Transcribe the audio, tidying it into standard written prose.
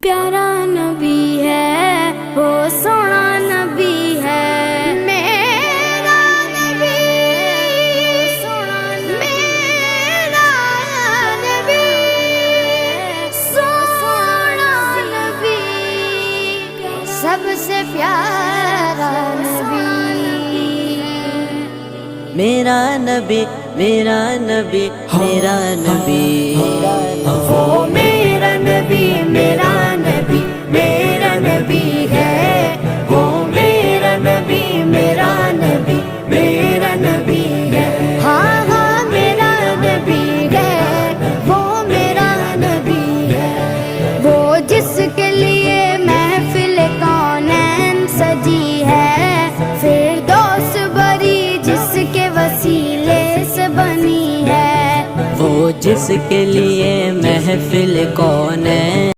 प्यारा नबी है वो सोना नबी है मेरा नबी सोना मेरा नबी सोना नबी सबसे प्यारा नबी मेरा नबी मेरा नबी मेरा नबी वो मेरा नबी मेरा नबी मेरा नबी है वो मेरा नबी मेरा नबी मेरा नबी है हाँ हाँ मेरा नबी है वो मेरा नबी है वो जिसके लिए महफिल कौनैन सजी है फिरदौस बरी जिसके वसीले से बनी है वो जिसके लिए महफिल कौन है।